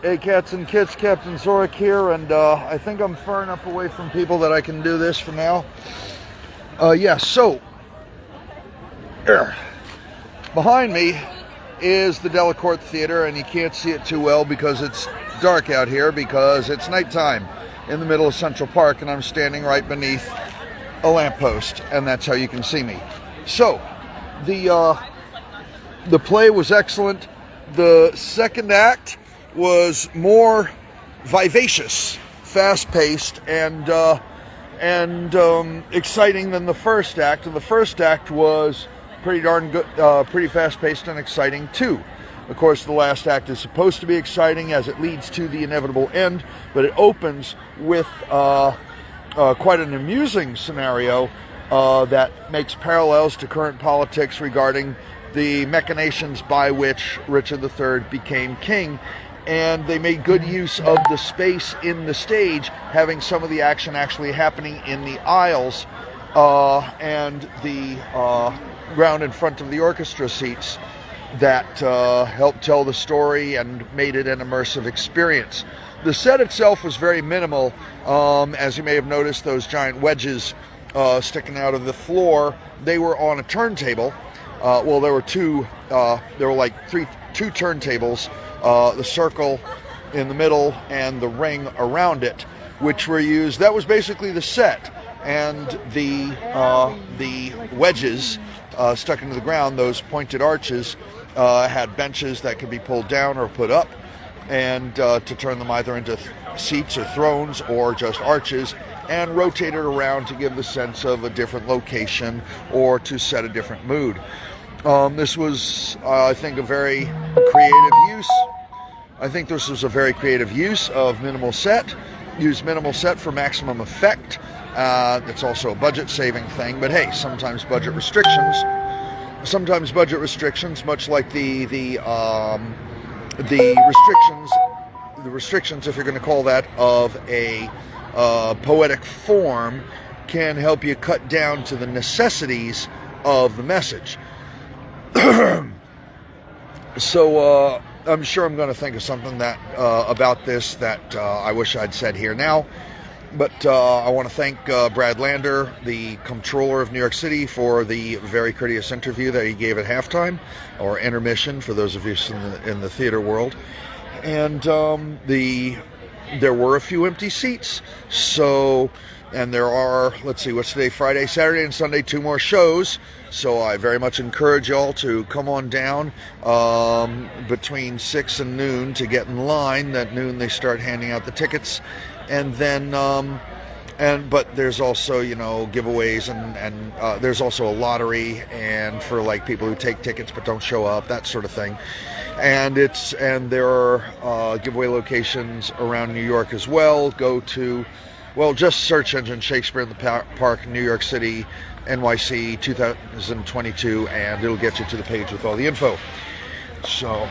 Hey cats and kits, Captain Zorikh here, and I think I'm far enough away from people that I can do this for now. Behind me is the Delacorte Theater, and you can't see it too well because it's dark out here because it's nighttime in the middle of Central Park, and I'm standing right beneath a lamppost, and that's how you can see me. So, the play was excellent. The second act was more vivacious, fast-paced, and exciting than the first act. And the first act was pretty darn good, pretty fast-paced and exciting too. Of course, the last act is supposed to be exciting as it leads to the inevitable end, but it opens with quite an amusing scenario that makes parallels to current politics regarding the machinations by which Richard III became king. And they made good use of the space in the stage, having some of the action actually happening in the aisles and the ground in front of the orchestra seats that helped tell the story and made it an immersive experience. The set itself was very minimal. As you may have noticed, those giant wedges sticking out of the floor, they were on a turntable. Well, there were two turntables, the circle in the middle and the ring around it, which were used. That was basically the set, and the wedges stuck into the ground, those pointed arches, had benches that could be pulled down or put up, and to turn them either into seats or thrones or just arches, and rotate it around to give the sense of a different location or to set a different mood. This was, I think, a very creative use. I think this was a very creative use of minimal set. Use minimal set for maximum effect. It's also a budget-saving thing, but hey, sometimes budget restrictions, much like the restrictions, if you're going to call that, of a poetic form, can help you cut down to the necessities of the message. So I'm sure I'm going to think of something that about this that I wish I'd said here now. But I want to thank Brad Lander, the Comptroller of New York City, for the very courteous interview that he gave at halftime, or intermission for those of you in the theater world. And there were a few empty seats. So, and there are, let's see, what's today? Friday, Saturday, and Sunday, 2 more shows. So I very much encourage y'all to come on down between 6 and noon to get in line. At noon they start handing out the tickets, and then but there's also, you know, giveaways and there's also a lottery, and for like people who take tickets but don't show up, that sort of thing. And there are giveaway locations around New York as well. Go to, well, just search engine Shakespeare in the Park, New York City, NYC 2022, and it'll get you to the page with all the info. So,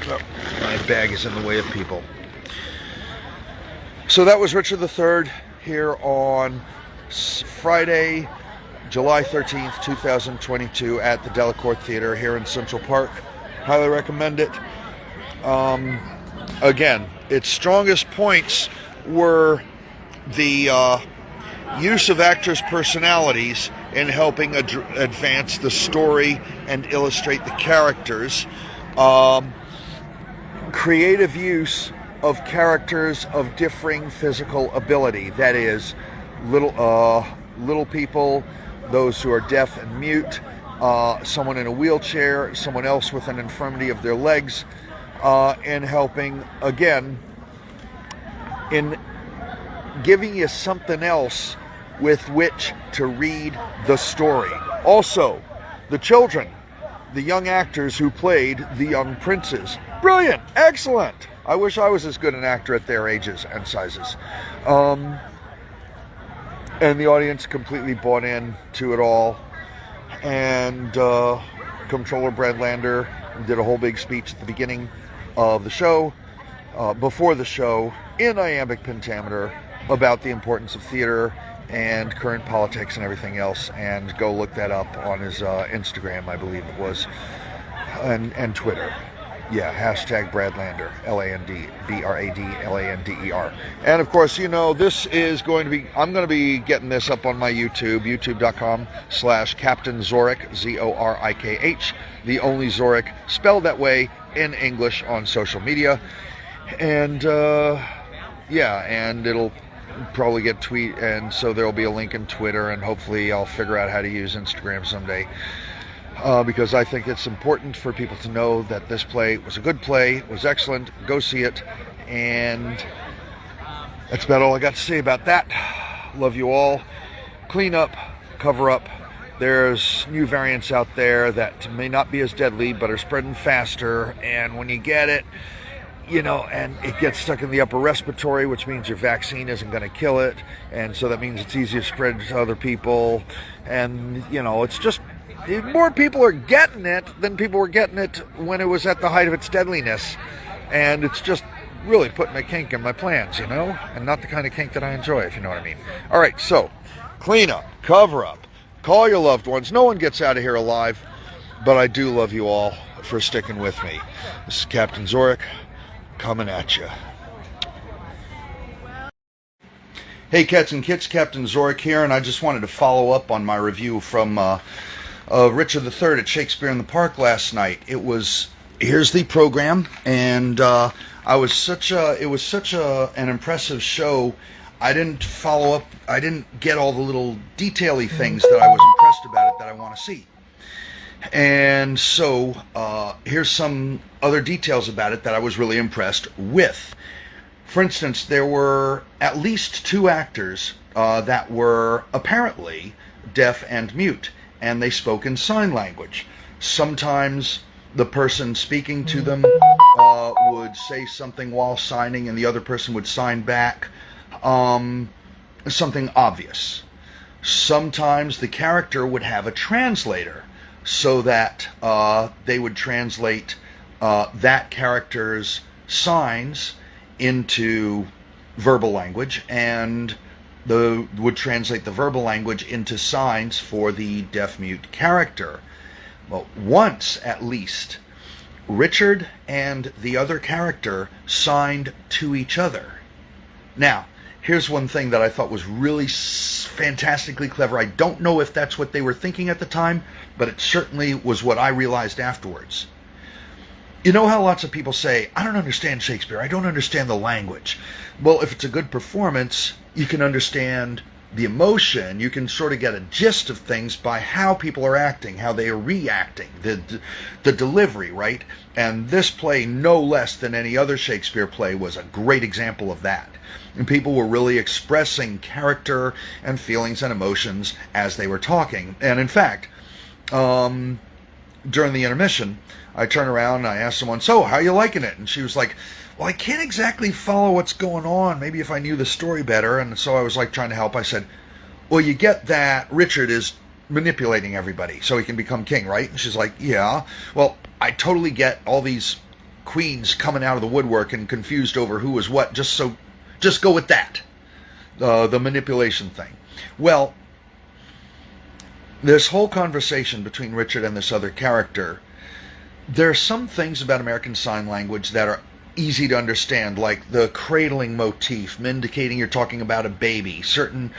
my bag is in the way of people. So that was Richard III here on Friday, July 13th, 2022 at the Delacorte Theater here in Central Park. Highly recommend it. Again, its strongest points were the use of actors' personalities in helping advance the story and illustrate the characters. Creative use of characters of differing physical ability. That is, little people, those who are deaf and mute, someone in a wheelchair, someone else with an infirmity of their legs, and helping, again, in giving you something else with which to read the story. Also, the children, the young actors who played the young princes. Brilliant! Excellent! I wish I was as good an actor at their ages and sizes. And the audience completely bought in to it all. And Comptroller Brad Lander did a whole big speech at the beginning of the show, before the show, in iambic pentameter, about the importance of theater and current politics and everything else. And go look that up on his Instagram, I believe it was, and Twitter. Yeah, hashtag Bradlander, LandBradlander. And of course, you know, this is going to be, I'm going to be getting this up on my YouTube, youtube.com/captainzorikh, Zorikh, the only Zorikh, spelled that way in English on social media. And, yeah, and it'll probably get tweet, and so there'll be a link in Twitter, and hopefully I'll figure out how to use Instagram someday. Because I think it's important for people to know that this play was a good play, it was excellent, go see it, and that's about all I got to say about that. Love you all. Clean up, cover up. There's new variants out there that may not be as deadly, but are spreading faster, and when you get it, you know, and it gets stuck in the upper respiratory, which means your vaccine isn't going to kill it, and so that means it's easier to spread to other people, and, you know, it's just, more people are getting it than people were getting it when it was at the height of its deadliness. And it's just really putting a kink in my plans, you know? And not the kind of kink that I enjoy, if you know what I mean. All right, so clean up, cover up, call your loved ones. No one gets out of here alive, but I do love you all for sticking with me. This is Captain Zorikh coming at you. Hey, cats and kits, Captain Zorikh here, and I just wanted to follow up on my review from Richard III at Shakespeare in the Park last night. It was, here's the program, and it was such an impressive show. I didn't follow up, I didn't get all the little detaily things that I was impressed about it that I want to see. And so here's some other details about it that I was really impressed with. For instance, there were at least 2 actors that were apparently deaf and mute, and they spoke in sign language. Sometimes the person speaking to them would say something while signing, and the other person would sign back something obvious. Sometimes the character would have a translator, so that they would translate that character's signs into verbal language, and would translate the verbal language into signs for the deaf-mute character. Well, once at least, Richard and the other character signed to each other. Now, here's one thing that I thought was really fantastically clever. I don't know if that's what they were thinking at the time, but it certainly was what I realized afterwards. You know how lots of people say, I don't understand Shakespeare, I don't understand the language. Well, if it's a good performance, you can understand the emotion, you can sort of get a gist of things by how people are acting, how they are reacting, the delivery, right? And this play, no less than any other Shakespeare play, was a great example of that. And people were really expressing character and feelings and emotions as they were talking. And in fact, during the intermission, I turned around and I asked someone, so, how are you liking it? And she was like, well, I can't exactly follow what's going on. Maybe if I knew the story better. And so I was like trying to help. I said, well, you get that Richard is manipulating everybody so he can become king, right? And she's like, yeah. Well, I totally get all these queens coming out of the woodwork and confused over who was what. Just go with that. The manipulation thing. Well, this whole conversation between Richard and this other character, there are some things about American Sign Language that are easy to understand, like the cradling motif, indicating you're talking about a baby. Certain,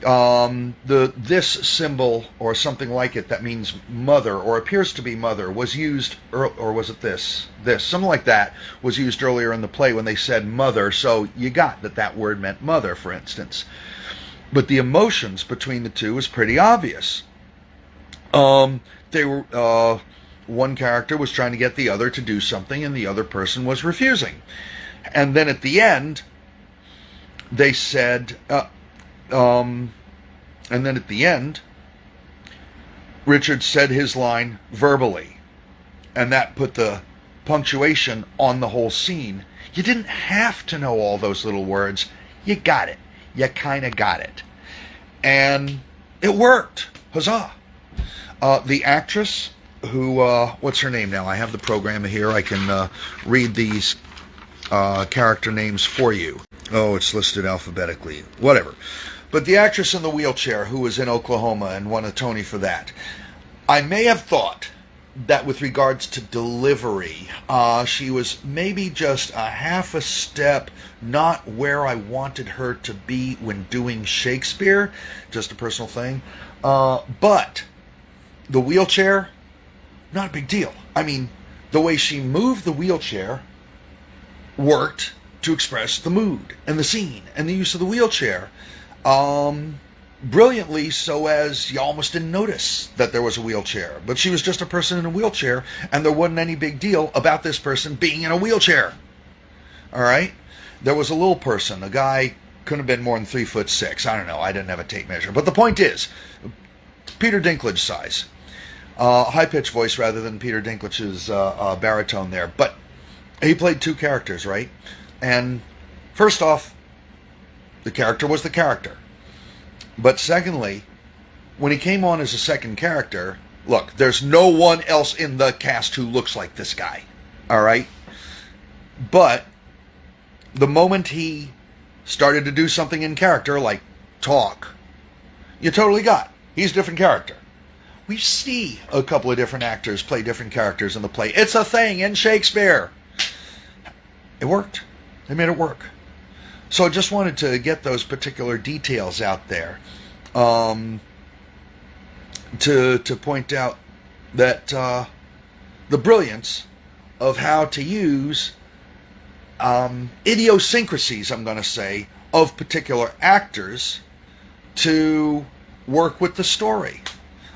this symbol or something like it that means mother or appears to be mother was used, or was it this, something like that was used earlier in the play when they said mother, so you got that word meant mother, for instance. But the emotions between the two was pretty obvious. They were, one character was trying to get the other to do something, and the other person was refusing. And then at the end, they said, and then at the end, Richard said his line verbally, and that put the punctuation on the whole scene. You didn't have to know all those little words. You got it. You kind of got it. And it worked. Huzzah. The actress who, what's her name now? I have the program here. I can read these character names for you. Oh, it's listed alphabetically. Whatever. But the actress in the wheelchair who was in Oklahoma and won a Tony for that. I may have thought that with regards to delivery, she was maybe just a half a step not where I wanted her to be when doing Shakespeare. Just a personal thing. But the wheelchair, not a big deal. I mean, the way she moved the wheelchair worked to express the mood and the scene and the use of the wheelchair brilliantly, so as you almost didn't notice that there was a wheelchair. But she was just a person in a wheelchair, and there wasn't any big deal about this person being in a wheelchair. All right? There was a little person, a guy couldn't have been more than 3'6". I don't know. I didn't have a tape measure. But the point is, Peter Dinklage size. High-pitched voice rather than Peter Dinklage's baritone there. But he played two characters, right? And first off, the character was the character. But secondly, when he came on as a second character, look, there's no one else in the cast who looks like this guy. All right? But the moment he started to do something in character, like talk, you totally got. He's a different character. We see a couple of different actors play different characters in the play. It's a thing in Shakespeare. It worked. They made it work. So I just wanted to get those particular details out there to point out that the brilliance of how to use idiosyncrasies, I'm going to say, of particular actors to work with the story.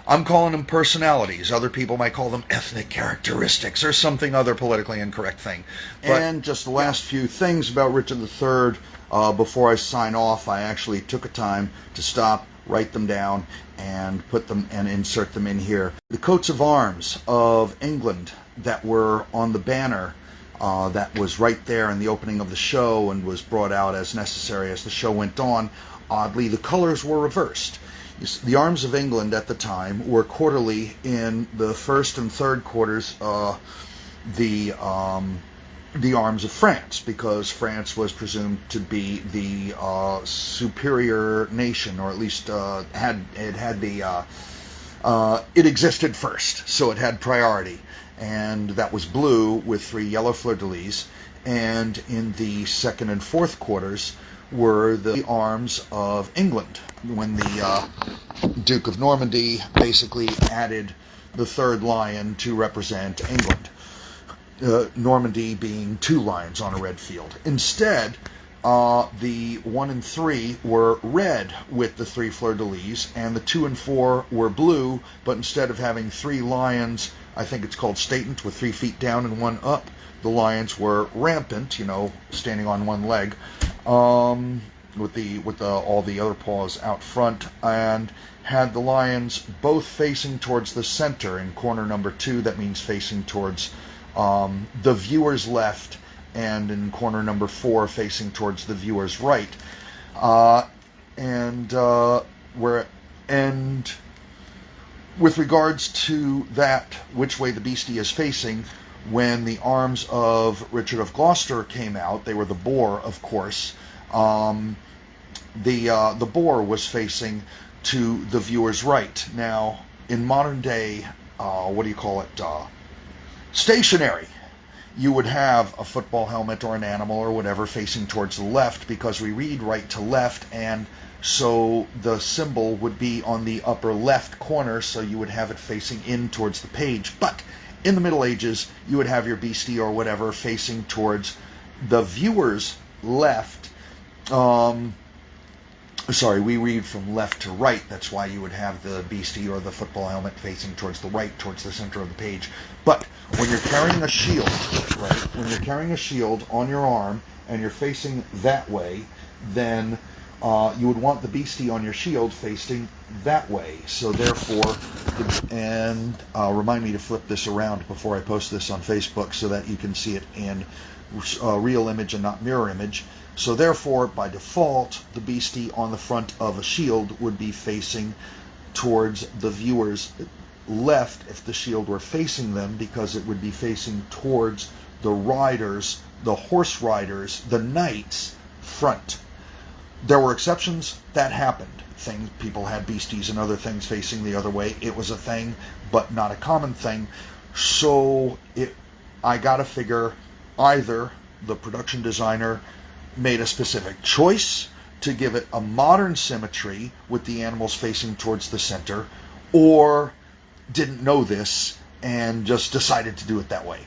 I'm calling them personalities. Other people might call them ethnic characteristics or something other politically incorrect thing. But, and just the last few things about Richard III. Before I sign off, I actually took a time to stop, write them down, and put them and insert them in here. The coats of arms of England that were on the banner that was right there in the opening of the show and was brought out as necessary as the show went on, oddly, the colors were reversed. The arms of England at the time were quarterly in the first and third quarters, the arms of France, because France was presumed to be the superior nation, or at least it existed first, so it had priority, and that was blue with 3 yellow fleur-de-lis. And in the second and fourth quarters were the arms of England, when the Duke of Normandy basically added the third lion to represent England. Normandy being 2 lions on a red field. Instead, the 1 and 3 were red with the 3 fleur-de-lis, and the 2 and 4 were blue, but instead of having 3 lions, I think it's called statement, with 3 feet down and 1 up, the lions were rampant, standing on 1 leg, with all the other paws out front, and had the lions both facing towards the center in corner number 2. That means facing towards the viewer's left, and in corner number 4 facing towards the viewer's right. And with regards to that, which way the beastie is facing, when the arms of Richard of Gloucester came out, they were the boar, of course. The boar was facing to the viewer's right. Now, in modern day, stationary, you would have a football helmet or an animal or whatever facing towards the left, because we read right to left, and so the symbol would be on the upper left corner, so you would have it facing in towards the page. But in the Middle Ages, you would have your beastie or whatever facing towards the viewer's left. We read from left to right. That's why you would have the beastie or the football helmet facing towards the right, towards the center of the page. But when you're carrying a shield, right, when you're carrying a shield on your arm and you're facing that way, then you would want the beastie on your shield facing that way. So therefore, remind me to flip this around before I post this on Facebook so that you can see it in real image and not mirror image. So therefore, by default, the beastie on the front of a shield would be facing towards the viewer's left if the shield were facing them, because it would be facing towards the riders, the horse riders, the knights' front. There were exceptions. That happened. People had beasties and other things facing the other way. It was a thing, but not a common thing. So I gotta figure either the production designer made a specific choice to give it a modern symmetry with the animals facing towards the center, or didn't know this and just decided to do it that way.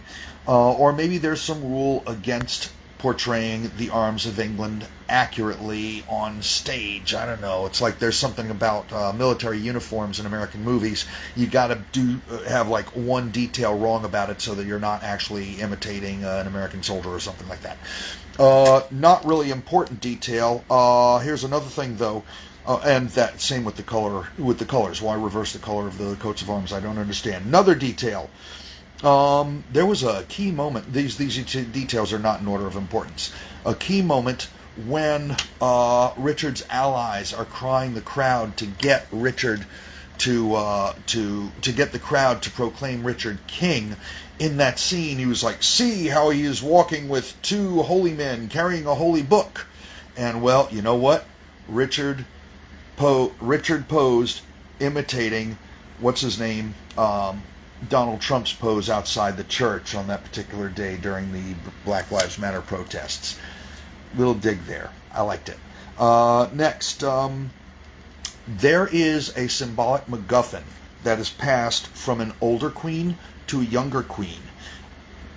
Or maybe there's some rule against portraying the arms of England accurately on stage. I don't know. It's like there's something about military uniforms in American movies. You got to have like one detail wrong about it so that you're not actually imitating an American soldier or something like that. Not really important detail. Here's another thing though. And that same with the colors. Why reverse the color of the coats of arms? I don't understand. Another detail. There was a key moment. These details are not in order of importance. A key moment when Richard's allies are crying the crowd to get Richard to get the crowd to proclaim Richard king. In that scene, he was like, "See how he is walking with two holy men carrying a holy book." And well, you know what? Richard posed imitating what's his name. Donald Trump's pose outside the church on that particular day during the Black Lives Matter protests. Little dig there. I liked it. Next, there is a symbolic MacGuffin that is passed from an older queen to a younger queen.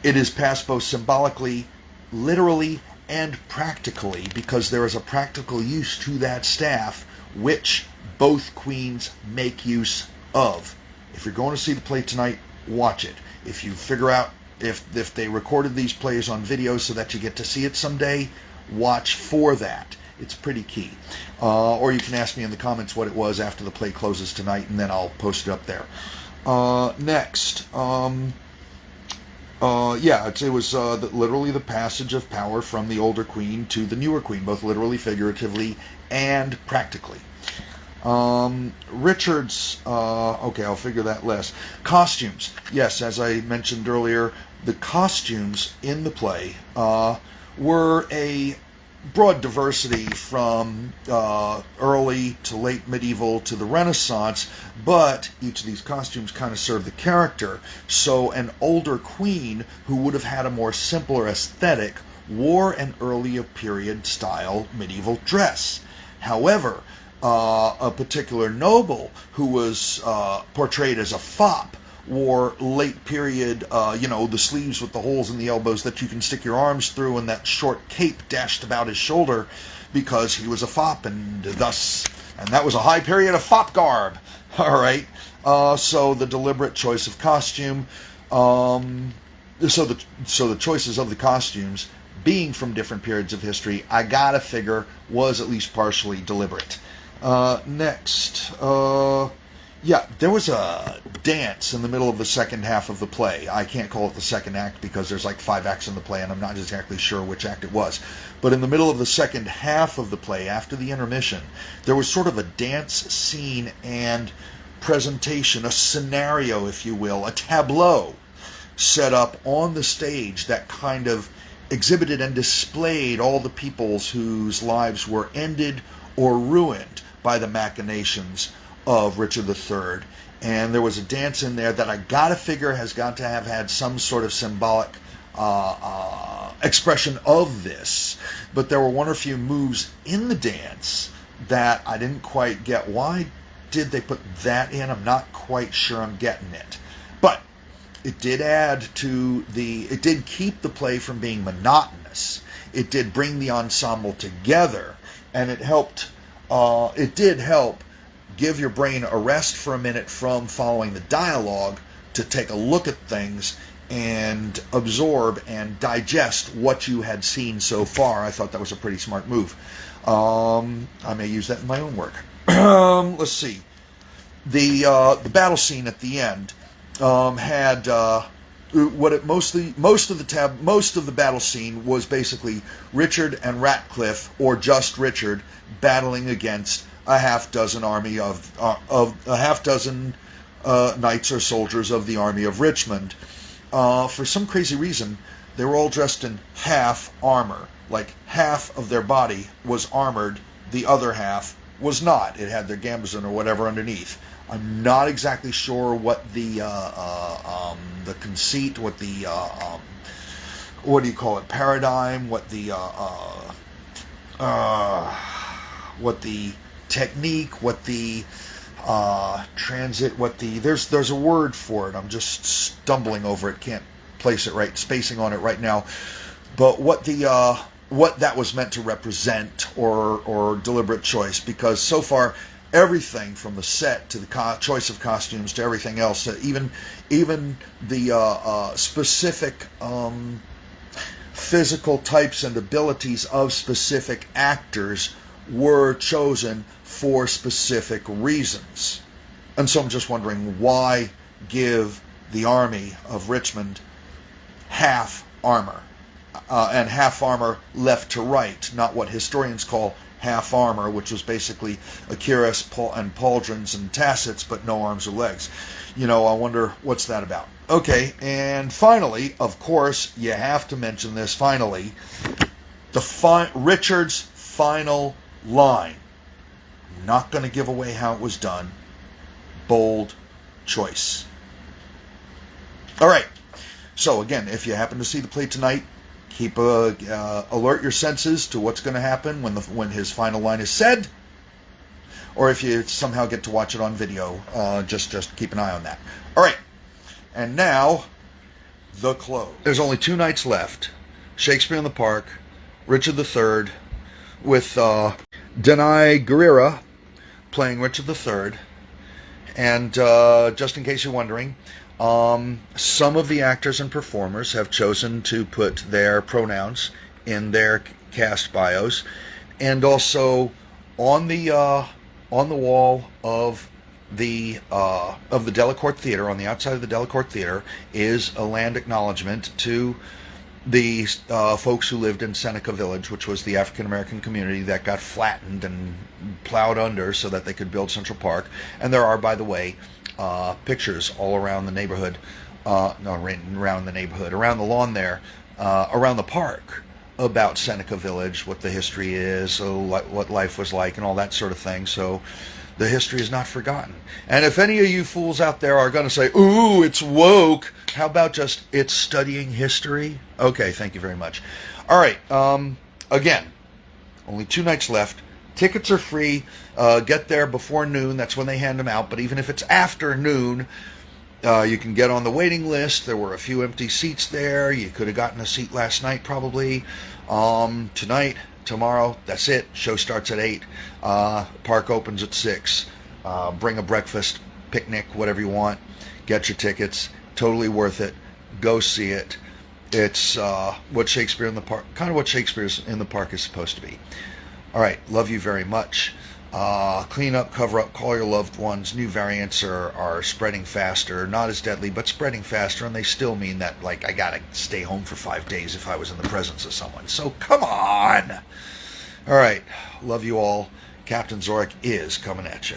It is passed both symbolically, literally, and practically, because there is a practical use to that staff, which both queens make use of. If you're going to see the play tonight, watch it. If you figure out if they recorded these plays on video so that you get to see it someday, watch for that. It's pretty key. Or you can ask me in the comments what it was after the play closes tonight, and then I'll post it up there. Next, it was literally the passage of power from the older queen to the newer queen, both literally, figuratively, and practically. Richard's, okay, I'll figure that last. Costumes. Yes, as I mentioned earlier, the costumes in the play were a broad diversity from early to late medieval to the Renaissance, but each of these costumes kind of served the character. So an older queen who would have had a more simpler aesthetic wore an earlier period style medieval dress. However, a particular noble who was portrayed as a fop wore late period, the sleeves with the holes in the elbows that you can stick your arms through, and that short cape dashed about his shoulder because he was a fop, and that was a high period of fop garb. All right. So the deliberate choice of costume, so the choices of the costumes being from different periods of history, I gotta figure was at least partially deliberate. Next, there was a dance in the middle of the second half of the play. I can't call it the second act because there's like 5 acts in the play and I'm not exactly sure which act it was. But in the middle of the second half of the play, after the intermission, there was sort of a dance scene and presentation, a scenario, if you will, a tableau set up on the stage that kind of exhibited and displayed all the peoples whose lives were ended or ruined by the machinations of Richard III. And there was a dance in there that I gotta figure has got to have had some sort of symbolic expression of this. But there were one or few moves in the dance that I didn't quite get. Why did they put that in? I'm not quite sure I'm getting it. But it did it did keep the play from being monotonous. It did bring the ensemble together, and it did help give your brain a rest for a minute from following the dialogue to take a look at things and absorb and digest what you had seen so far. I thought that was a pretty smart move. I may use that in my own work. Let's see. The battle scene at the end had most of the battle scene was basically Richard and Ratcliffe, or just Richard, battling against a half dozen knights or soldiers of the army of Richmond. For some crazy reason, they were all dressed in half armor. Like half of their body was armored, the other half was not. It had their gambesson or whatever underneath. I'm not exactly sure what the conceit, what the what do you call it, paradigm, what the technique, what the transit, what the there's a word for it. I'm just stumbling over it. Can't place it right, spacing on it right now. But what that was meant to represent, or deliberate choice, because so far everything from the set to the choice of costumes to everything else, even the specific physical types and abilities of specific actors were chosen for specific reasons. And so I'm just wondering, why give the army of Richmond half armor? And half armor left to right, not what historians call half armor, which was basically a cuirass and pauldrons and tassets, but no arms or legs. I wonder what's that about. Okay, and finally, of course, you have to mention this, finally, Richard's final line. I'm not going to give away how it was done. Bold choice. All right, so again, if you happen to see the play tonight, keep alert your senses to what's going to happen when his final line is said, or if you somehow get to watch it on video, just keep an eye on that. All right, and now the close. There's only 2 nights left: Shakespeare in the Park, Richard III, with Danai Gurira playing Richard III, and just in case you're wondering, some of the actors and performers have chosen to put their pronouns in their cast bios, and also on the wall of the Delacorte Theater, on the outside of the Delacorte Theater, is a land acknowledgement to the folks who lived in Seneca Village, which was the African American community that got flattened and plowed under so that they could build Central Park. And there are, by the way, pictures all around the neighborhood, around the lawn there, around the park, about Seneca Village, what the history is, what life was like, and all that sort of thing. So the history is not forgotten. And if any of you fools out there are going to say, ooh, it's woke, how about just, it's studying history? Okay, thank you very much. All right, again, only 2 nights left. Tickets are free. Get there before noon. That's when they hand them out. But even if it's after noon, you can get on the waiting list. There were a few empty seats there. You could have gotten a seat last night, probably. Tonight, tomorrow, that's it. Show starts at 8. Park opens at 6. Bring a breakfast, picnic, whatever you want. Get your tickets. Totally worth it. Go see it. It's what Shakespeare in the Park, kind of what Shakespeare's in the Park is supposed to be. All right, love you very much. Clean up, cover up, call your loved ones. New variants are spreading faster, not as deadly, but spreading faster, and they still mean that, like, I gotta stay home for 5 days if I was in the presence of someone. So come on. All right, love you all. Captain Zorikh is coming at you.